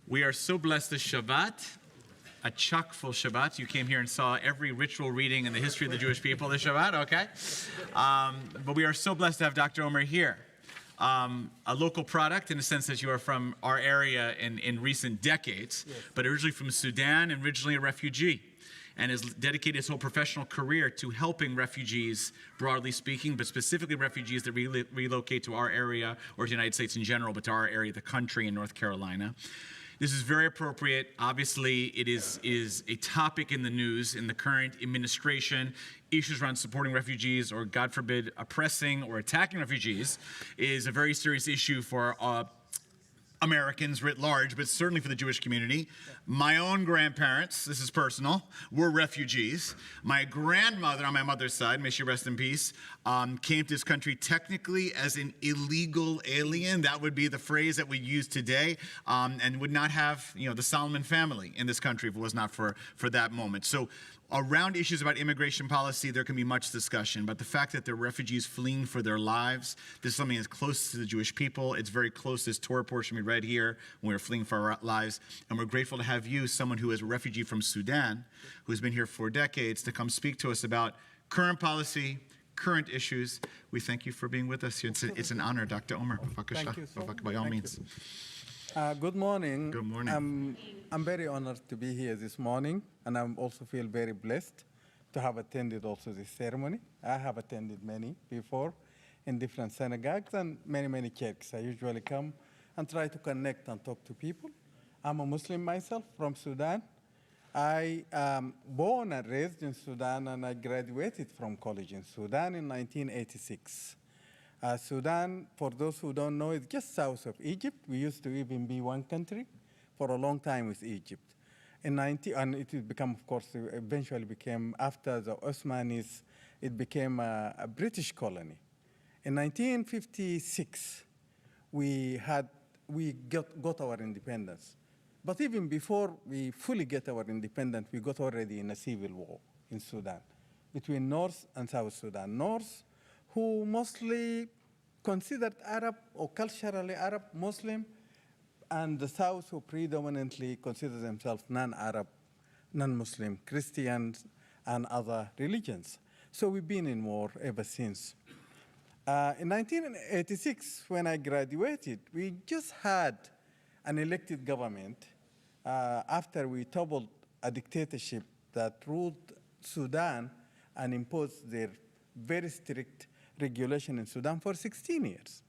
We are so blessed this Shabbat, a chock-full Shabbat. You came here and saw every ritual reading in the history of the Jewish people this Shabbat, okay? But we are so blessed to have Dr. Omer here. A local product in the sense that you are from our area in recent decades, yes, but originally from Sudan and originally a refugee, and has dedicated his whole professional career to helping refugees, broadly speaking, but specifically refugees that relocate to our area or to the United States in general, but to our area, the country in North Carolina. This is very appropriate. Obviously, it is a topic in the news in the current administration. Issues around supporting refugees or, God forbid, oppressing or attacking refugees is a very serious issue for Americans writ large, but certainly for the Jewish community. My own grandparents, this is personal, were refugees. My grandmother on my mother's side, may she rest in peace, came to this country technically as an illegal alien. That would be the phrase that we use today, and would not have, the Solomon family in this country if it was not for that moment. So around issues about immigration policy, there can be much discussion, but the fact that there are refugees fleeing for their lives, this is something that's close to the Jewish people. It's very close to this Torah portion we read here when we were fleeing for our lives. And we're grateful to have you, someone who is a refugee from Sudan, who's been here for decades, to come speak to us about current policy, current issues. We thank you for being with us here. It's an honor, Dr. Omer. Thank you so much. By all means. Good morning. Good morning. I'm very honored to be here this morning, and I also feel very blessed to have attended also this ceremony. I have attended many before in different synagogues and many churches. I usually come and try to connect and talk to people. I'm a Muslim myself from Sudan. I am born and raised in Sudan, and I graduated from college in Sudan in 1986. Sudan, for those who don't know, is just south of Egypt. We used to even be one country for a long time with Egypt. And it became, of course, eventually became, after the Ottomans, it became a British colony. In 1956, we got our independence. But even before we fully get our independence, we got already in a civil war in Sudan between North and South Sudan. North, who mostly considered Arab or culturally Arab Muslim, and the South, who predominantly consider themselves non-Arab, non-Muslim, Christians, and other religions. So we've been in war ever since. In 1986, when I graduated, we just had an elected government after we toppled a dictatorship that ruled Sudan and imposed their very strict regulation in Sudan for 16 years.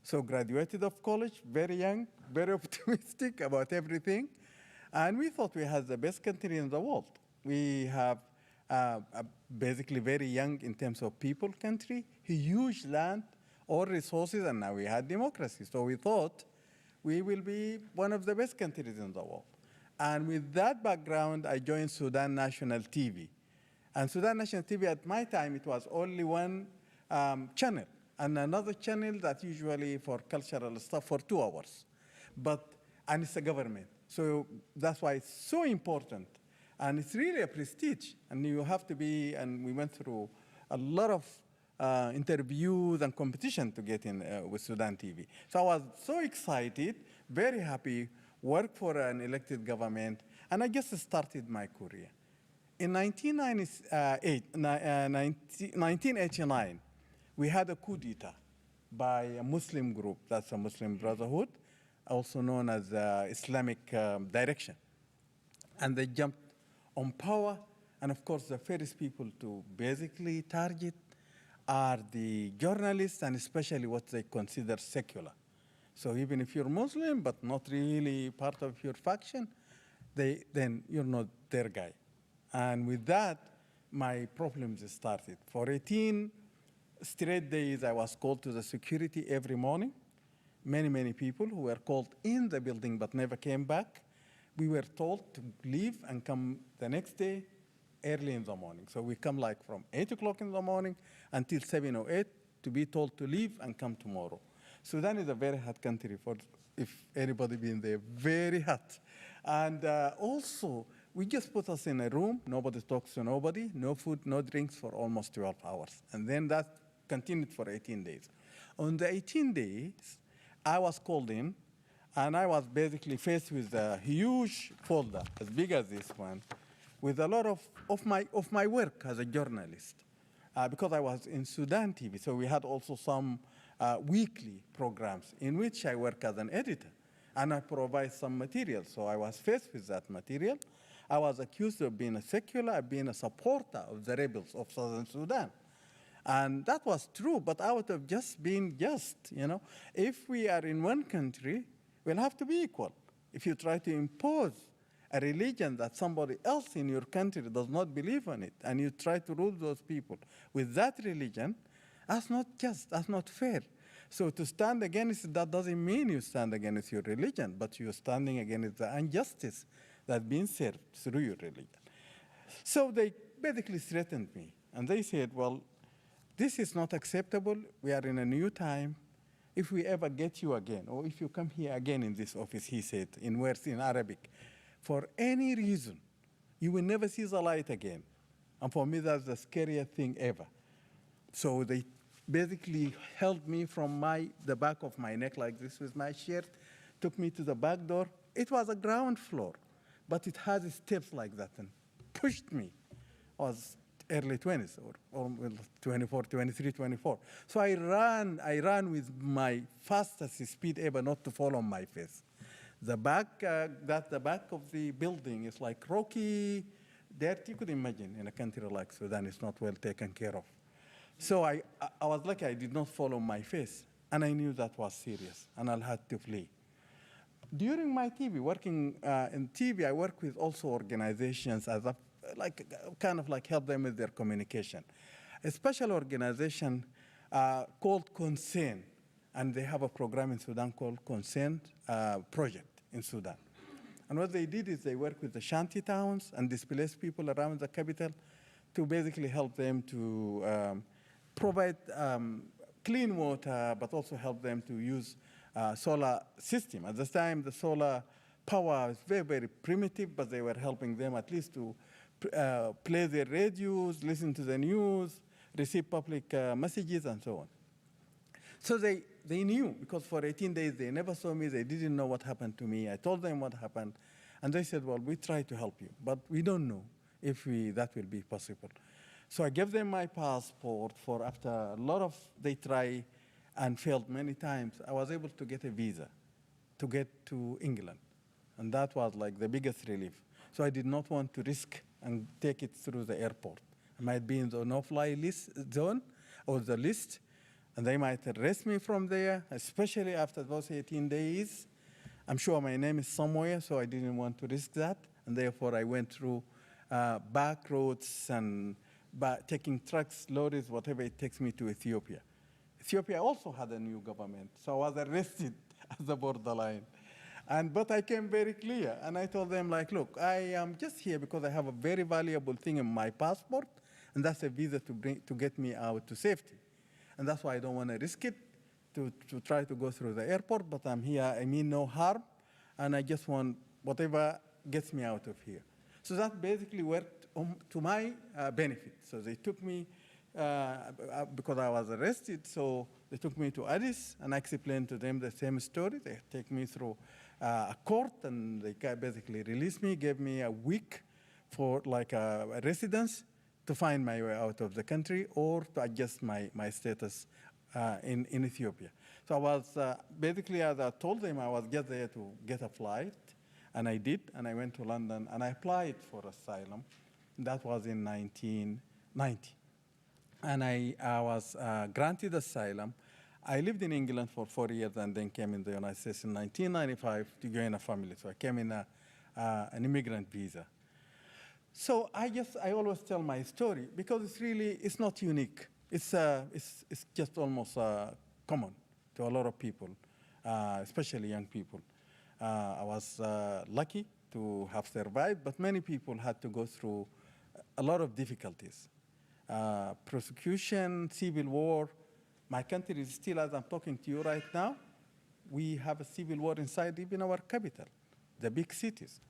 So graduated of college, very young, very optimistic about everything. And we thought we had the best country in the world. We have a basically very young in terms of people country, huge land, all resources, and now we had democracy. So we thought we will be one of the best countries in the world. And with that background, I joined Sudan National TV. And Sudan National TV, at my time, it was only one channel, and another channel that usually for cultural stuff for 2 hours. And it's a government. So that's why it's so important. And it's really a prestige. And you have to be, and we went through a lot of interviews and competition to get in with Sudan TV. So I was so excited, very happy, worked for an elected government, and I just started my career. In 1989, we had a coup d'etat by a Muslim group, that's a Muslim Brotherhood, also known as Islamic Direction. And they jumped on power, and of course the first people to basically target are the journalists, and especially what they consider secular. So even if you're Muslim, but not really part of your faction, then you're not their guy. And with that, my problems started. For 18 straight days, I was called to the security every morning. Many people who were called in the building but never came back. We were told to leave and come the next day early in the morning. So we come like from 8 o'clock in the morning until 7 or 8 to be told to leave and come tomorrow. Sudan is a very hot country, if anybody been there, very hot. And also, we just put us in a room, nobody talks to nobody, no food, no drinks for almost 12 hours. And then that continued for 18 days. On the 18 days, I was called in And I was basically faced with a huge folder, as big as this one, with a lot of my work as a journalist. Because I was in Sudan TV, so we had also some weekly programs in which I work as an editor, and I provide some material. So I was faced with that material. I was accused of being a secular, being a supporter of the rebels of Southern Sudan. And that was true, but out of just being just, if we are in one country, we'll have to be equal. If you try to impose a religion that somebody else in your country does not believe in it, and you try to rule those people with that religion, that's not just, that's not fair. So to stand against that doesn't mean you stand against your religion, but you're standing against the injustice that's being served through your religion. So they basically threatened me, and they said, well, this is not acceptable. We are in a new time. If we ever get you again, or if you come here again in this office, he said, in words in Arabic, for any reason, you will never see the light again. And for me, that's the scariest thing ever. So they basically held me from the back of my neck like this with my shirt, took me to the back door. It was a ground floor, but it had steps like that, and pushed me. I was early 20s, or 24, 23, 24. So I ran with my fastest speed ever not to fall on my face. The back of the building is like rocky, dirt. You could imagine in a country like Sudan, it's not well taken care of. So I was lucky I did not fall on my face, and I knew that was serious, and I had to flee. During my TV, working in TV, I work with also organizations as kind of like help them with their communication. A special organization called Concern, and they have a program in Sudan called Concern Project in Sudan. And what they did is they work with the shanty towns and displaced people around the capital to basically help them to provide clean water, but also help them to use solar system. At this time, the solar power was very, very primitive, but they were helping them at least to play their radios, listen to the news, receive public messages, and so on. So they knew, because for 18 days they never saw me, they didn't know what happened to me. I told them what happened, and they said, well, we try to help you, but we don't know if that will be possible. So I gave them my passport for after a lot of, they try and failed many times, I was able to get a visa to get to England. And that was like the biggest relief. So I did not want to risk and take it through the airport. I might be in the no-fly list zone or the list, and they might arrest me from there, especially after those 18 days. I'm sure my name is somewhere, so I didn't want to risk that. And therefore, I went through back roads and taking trucks, lorries, whatever it takes me to Ethiopia. Ethiopia also had a new government, so I was arrested at the borderline. But I came very clear, and I told them, like, look, I am just here because I have a very valuable thing in my passport, and that's a visa to get me out to safety. And that's why I don't want to risk it to try to go through the airport, but I'm here, I mean no harm, and I just want whatever gets me out of here. So that basically worked to my benefit. So they took me, because I was arrested, so they took me to Addis, and I explained to them the same story. They take me through a court, and they basically released me, gave me a week for like a residence to find my way out of the country or to adjust my status in Ethiopia. So I was basically, as I told them, I was just there to get a flight, and I did, and I went to London, and I applied for asylum. That was in 1990. And I was granted asylum. I lived in England for 4 years and then came in the United States in 1995 to join a family. So I came in an immigrant visa. So I always tell my story because it's not unique. It's just almost common to a lot of people, especially young people. I was lucky to have survived, but many people had to go through a lot of difficulties. Persecution, civil war. My country is still, as I'm talking to you right now, we have a civil war inside even our capital, the big cities.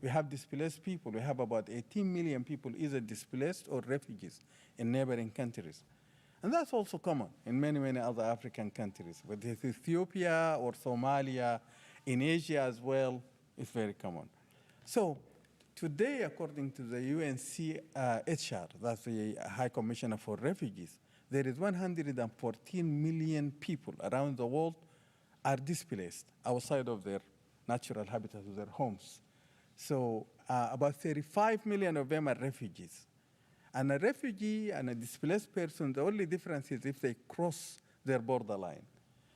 We have displaced people. We have about 18 million people either displaced or refugees in neighboring countries. And that's also common in many, many other African countries, whether it's Ethiopia or Somalia, In Asia as well, it's very common. So today, according to the UNHCR, that's the High Commissioner for Refugees, there is 114 million people around the world are displaced outside of their natural habitat, of their homes. So about 35 million of them are refugees. And a refugee and a displaced person, the only difference is if they cross their borderline.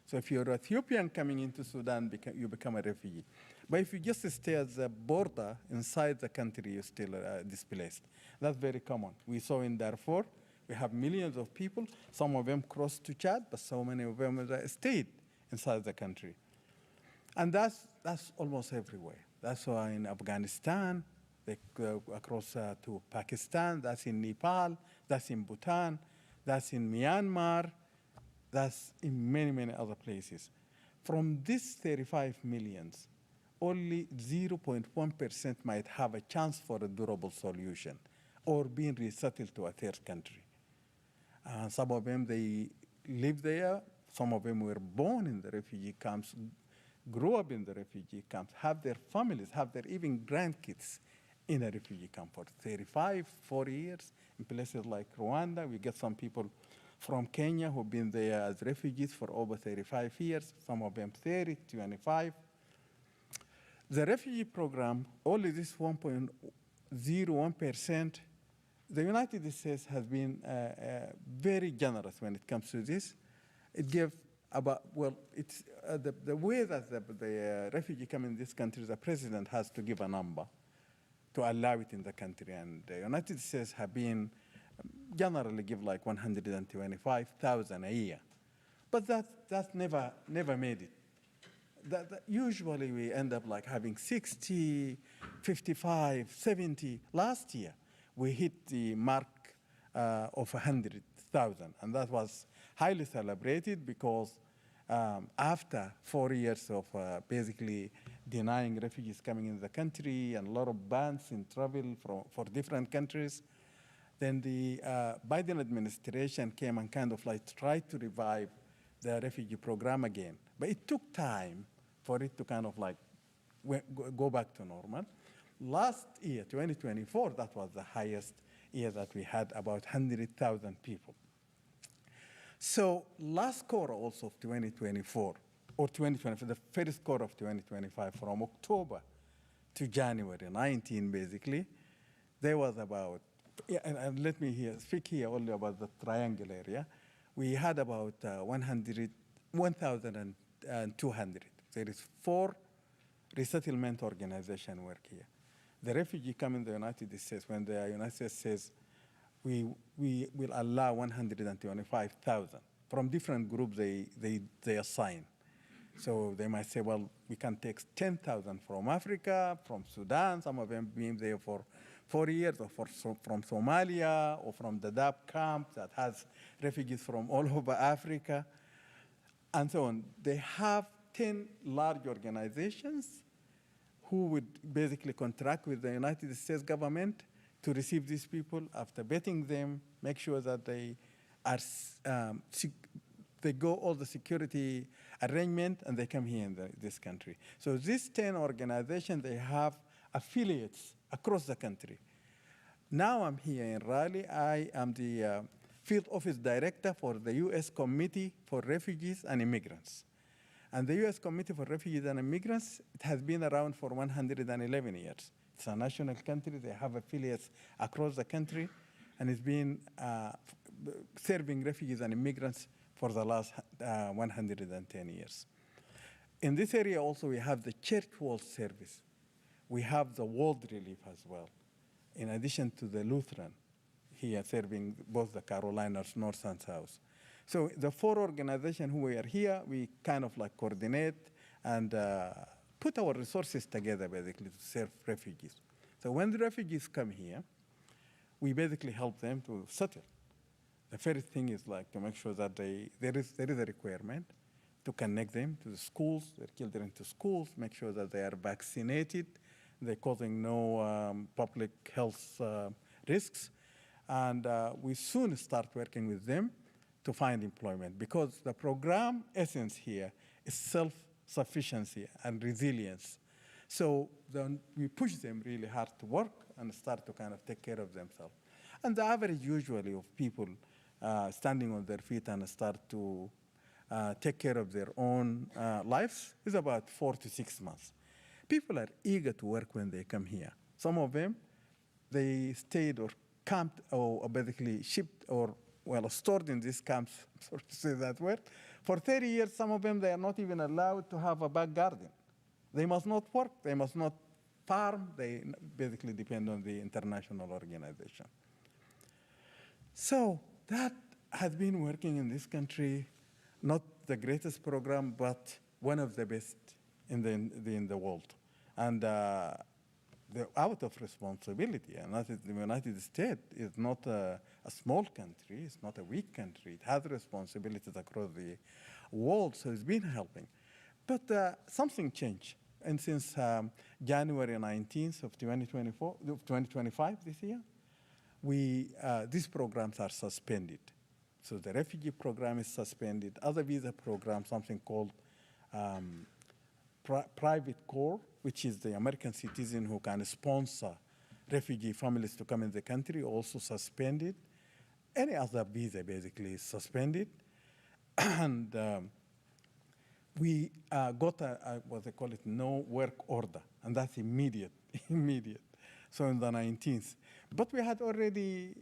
So if you're Ethiopian coming into Sudan, you become a refugee. But if you just stay at the border inside the country, you're still displaced. That's very common. We saw in Darfur, we have millions of people. Some of them crossed to Chad, but so many of them stayed inside the country. And that's almost everywhere. That's why in Afghanistan, they go across to Pakistan, that's in Nepal, that's in Bhutan, that's in Myanmar, that's in many, many other places. From these 35 millions, only 0.1% might have a chance for a durable solution or being resettled to a third country. Some of them, they live there. Some of them were born in the refugee camps, grew up in the refugee camps, have their families, have their even grandkids in a refugee camp for 35, 40 years. In places like Rwanda, we get some people from Kenya who've been there as refugees for over 35 years, some of them 30, 25. The refugee program, only this 1.01%, the United States has been very generous when it comes to this. It gave about, well, it's the way that the refugee come in this country, the president has to give a number to allow it in the country. And the United States have been generally give like 125,000 a year. But that never made it. Usually we end up like having 60, 55, 70. Last year, we hit the mark of 100,000, and that was highly celebrated because after 4 years of basically denying refugees coming in the country and a lot of bans in travel for different countries, then the Biden administration came and kind of like tried to revive the refugee program again. But it took time for it to kind of like go back to normal. Last year, 2024, that was the highest year that we had, about 100,000 people. So last quarter also of 2024, or 2024, the first quarter of 2025, from October to January 19, basically, there was about, and let me speak here only about the triangle area. We had about 1,200. There is 4 resettlement organizations work here. The refugee come in the United States, when the United States says, we will allow 125,000 from different groups they assign. So they might say, well, we can take 10,000 from Africa, from Sudan, some of them being there for 4 years, or from Somalia, or from the Dadaab camp that has refugees from all over Africa, and so on. They have 10 large organizations who would basically contract with the United States government to receive these people. After vetting them, make sure that they go all the security arrangement, and they come here in this country. So these 10 organizations, they have affiliates across the country. Now I'm here in Raleigh. I am the field office director for the U.S. Committee for Refugees and Immigrants. And the U.S. Committee for Refugees and Immigrants, it has been around for 111 years. It's a national country. They have affiliates across the country, and it's been serving refugees and immigrants for the last 110 years. In this area also, we have the Church World Service. We have the World Relief as well, in addition to the Lutheran here serving both the Carolinas, North and South. So the 4 organizations who are here, we kind of like coordinate and put our resources together basically to serve refugees. So when the refugees come here, we basically help them to settle. The first thing is like to make sure that there is a requirement to connect them to the schools, their children to schools, make sure that they are vaccinated, they're causing no public health risks. And we soon start working with them to find employment, because the program essence here is self-sufficiency and resilience. So then we push them really hard to work and start to kind of take care of themselves. And the average usually of people standing on their feet and start to take care of their own lives is about 4 to 6 months. People are eager to work when they come here. Some of them, they stayed or camped or basically shipped or, well, stored in these camps, sorry to say that word. For 30 years, some of them, they are not even allowed to have a back garden. They must not work, they must not farm, they basically depend on the international organization. So that has been working in this country, not the greatest program, but one of the best in the world. And they're out of responsibility. And the United States is not a small country, it's not a weak country. It has responsibilities across the world, so it's been helping. But something changed. And since January 19th of 2025, this year, these programs are suspended. So the refugee program is suspended. Other visa programs, something called private corps, which is the American citizen who can sponsor refugee families to come in the country, also suspended. Any other visa basically is suspended. And we got what they call it, no work order, and that's immediate. So on the 19th. But we had already,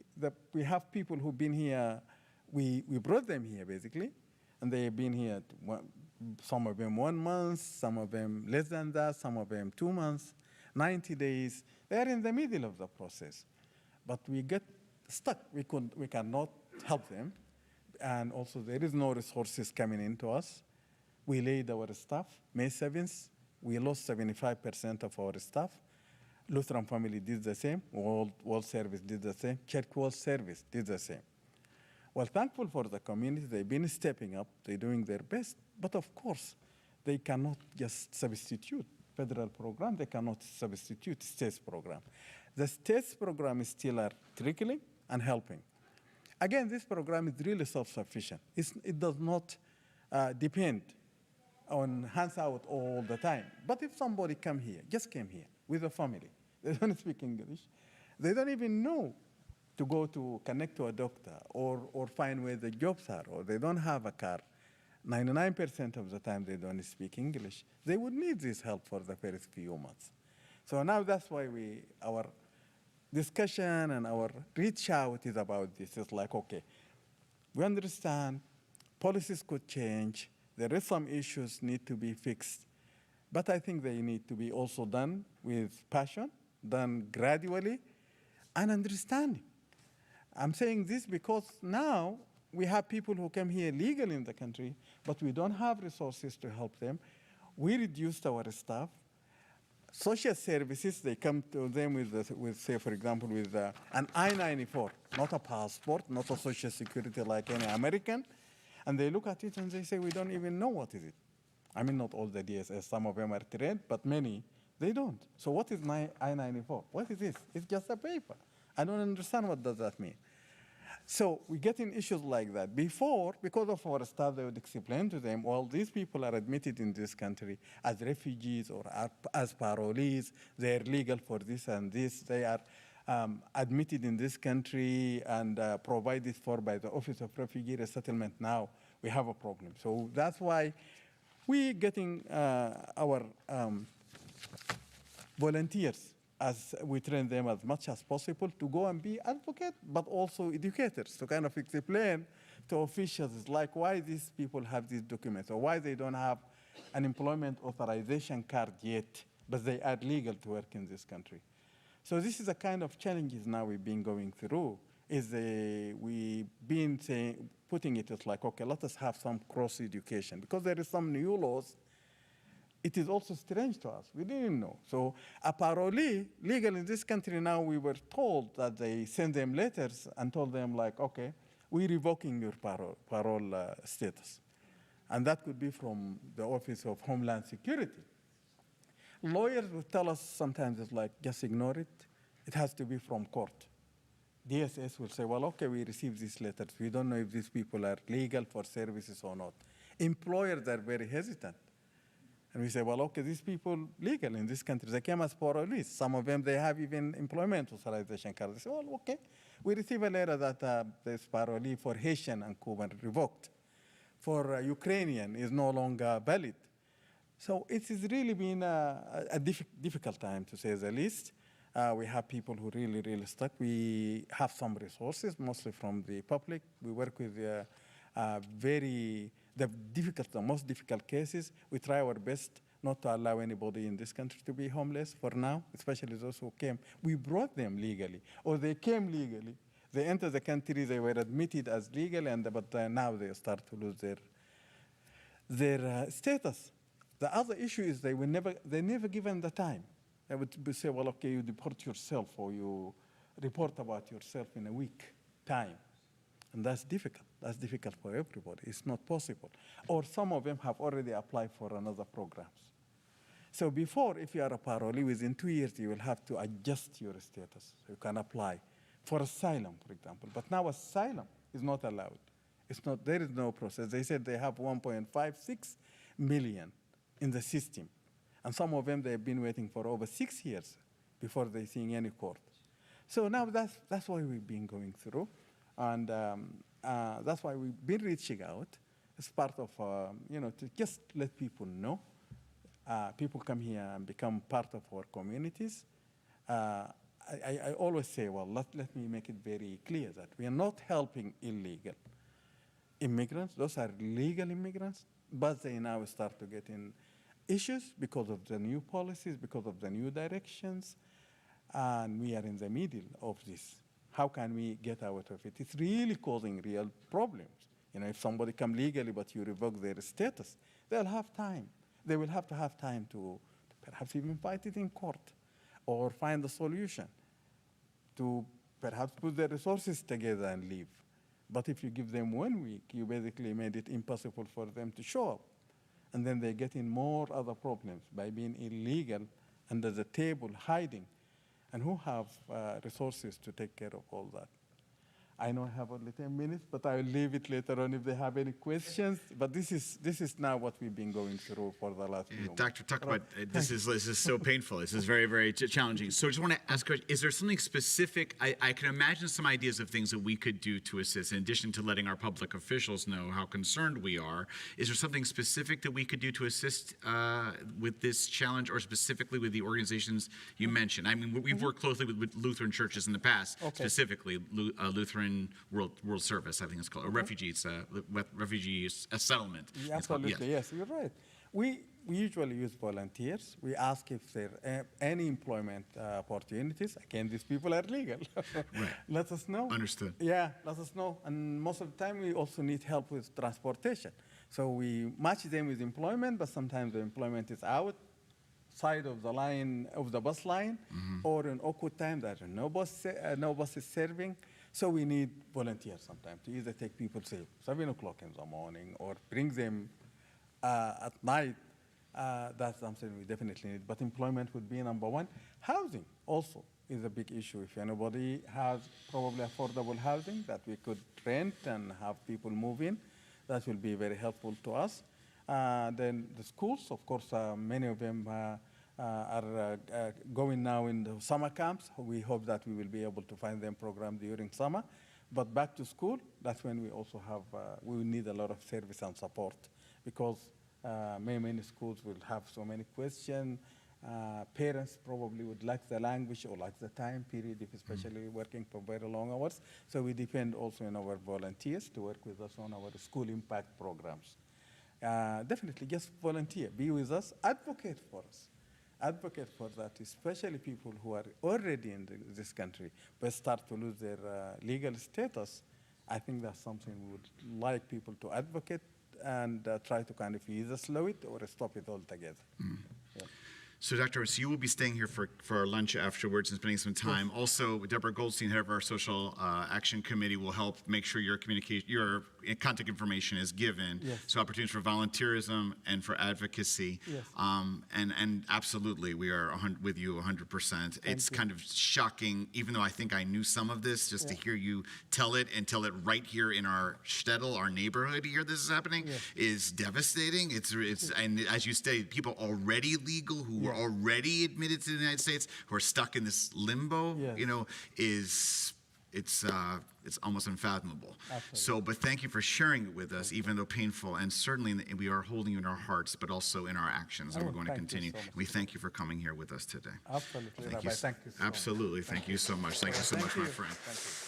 we have people who've been here, we brought them here basically, and they've been here, some of them 1 month, some of them less than that, some of them 2 months, 90 days. They're in the middle of the process. But we get stuck. We cannot help them. And also there is no resources coming into us. We laid our staff. May 7th, we lost 75% of our staff. Lutheran Family did the same. World Service did the same. Church World Service did the same. Well, thankful for the community. They've been stepping up. They're doing their best. But of course, they cannot just substitute federal program. They cannot substitute state's program. The state's program is still trickling and helping. Again, this program is really self-sufficient. It does not depend on hands out all the time. But if somebody came here with a family, they don't speak English, they don't even know to go to connect to a doctor or find where the jobs are, or they don't have a car, 99% of the time they don't speak English. They would need this help for the first few months. So now that's why our discussion and our reach out is about this. It's like, okay, we understand policies could change. There is some issues need to be fixed. But I think they need to be also done with passion, done gradually, and understanding. I'm saying this because now we have people who come here legally in the country, but we don't have resources to help them. We reduced our staff. Social services, they come to them with say, for example, with an I-94, not a passport, not a social security like any American, and they look at it and they say, we don't even know what is it. I mean, not all the DSS, some of them are trained, but many, they don't. So what is I-94? What is this? It's just a paper. I don't understand what does that mean. So we get in issues like that. Before, because of our staff, they would explain to them, well, these people are admitted in this country as refugees or as parolees. They are legal for this and this. They are admitted in this country and provided for by the Office of Refugee Resettlement. Now we have a problem. So that's why we're getting our volunteers, as we train them as much as possible to go and be advocates, but also educators to kind of explain to officials like why these people have these documents or why they don't have an employment authorization card yet, but they are legal to work in this country. So this is a kind of challenges now we've been going through. We've been putting it as like, okay, let us have some cross education because there is some new laws. It is also strange to us. We didn't know. So a parolee, legal in this country now, we were told that they send them letters and told them like, okay, we're revoking your parole status. And that could be from the Office of Homeland Security. Lawyers will tell us sometimes it's like, just ignore it. It has to be from court. DSS will say, well, okay, we received these letters. We don't know if these people are legal for services or not. Employers are very hesitant. And we say, well, okay, these people legal in this country. They came as parolees. Some of them, they have even employment authorization cards. They say, well, okay. We receive a letter that this parolee for Haitian and Cuban revoked. For Ukrainian is no longer valid. So it has really been a difficult time, to say the least. We have people who really, really stuck. We have some resources, mostly from the public. We work with the most difficult cases. We try our best not to allow anybody in this country to be homeless for now, especially those who came. We brought them legally, or they came legally. They entered the country, they were admitted as legal, but now they start to lose their status. The other issue is they never given the time. They would say, well, okay, you deport yourself, or you report about yourself in a week time. And that's difficult. That's difficult for everybody. It's not possible. Or some of them have already applied for another programs. So before, if you are a parolee, within 2 years, you will have to adjust your status. So you can apply for asylum, for example. But now asylum is not allowed. There is no process. They said they have 1.56 million in the system. And some of them, they've been waiting for over 6 years before they see any court. So now that's what we've been going through. And that's why we've been reaching out as part of, to just let people know. People come here and become part of our communities. I always say, well, let me make it very clear that we are not helping illegal immigrants. Those are legal immigrants, but they now start to get in issues because of the new policies, because of the new directions, and we are in the middle of this. How can we get out of it? It's really causing real problems. If somebody come legally but you revoke their status, they'll have time. They will have to have time to perhaps even fight it in court or find a solution to perhaps put their resources together and leave. But if you give them 1 week, you basically made it impossible for them to show up. And then they get in more other problems by being illegal, under the table, hiding. And who have resources to take care of all that? I know I have only 10 minutes, but I will leave it later on if they have any questions. But this is now what we've been going through for the last few months. Doctor, talk about this is so painful. This is very, very challenging. So I just want to ask, is there something specific? I can imagine some ideas of things that we could do to assist, in addition to letting our public officials know how concerned we are. Is there something specific that we could do to assist with this challenge, or specifically with the organizations you mentioned? I mean, we've worked closely with Lutheran churches in the past, specifically Lutheran World Service, I think it's called, or refugees settlement. Absolutely, yes, you're right. We usually use volunteers. We ask if there are any employment opportunities. Again, these people are legal. Right. Let us know. Understood. Yeah, let us know. And most of the time, we also need help with transportation. So we match them with employment, but sometimes the employment is outside of the line, of the bus line, or in awkward time that no bus is serving. So we need volunteers sometimes to either take people, say, 7 o'clock in the morning, or bring them at night. That's something we definitely need. But employment would be number one. Housing also is a big issue. If anybody has probably affordable housing that we could rent and have people move in, that will be very helpful to us. Then the schools, of course, many of them are going now in the summer camps. We hope that we will be able to find them programs during summer. But back to school, that's when we also have, we will need a lot of service and support, because many schools will have so many questions. Parents probably would lack the language or lack the time period, if especially working for very long hours. So we depend also on our volunteers to work with us on our school impact programs. Definitely just volunteer, be with us, advocate for us. Advocate for that, especially people who are already in this country but start to lose their legal status. I think that's something we would like people to advocate and try to kind of either slow it or stop it altogether. Yeah. So, Dr. So you will be staying here for our lunch afterwards and spending some time. Yes. Also, Deborah Goldstein, head of our Social Action Committee, will help make sure your contact information is given. Yes. So opportunities for volunteerism and for advocacy. Yes. And absolutely, we are with you 100%. It's kind of shocking, even though I think I knew some of this, just to hear you tell it right here in our shtetl, our neighborhood here, this is happening, is devastating. It's and as you stated, people already legal who were already admitted to the United States, who are stuck in this limbo, it's almost unfathomable. Absolutely. So, but thank you for sharing it with us, even though painful, and certainly we are holding you in our hearts, but also in our actions, and we're going to continue. So we thank you for coming here with us today. Absolutely, Thank Rabbi. you. Thank you so much. Absolutely. Thank you so much. Thank you so much, my friend. Thank you.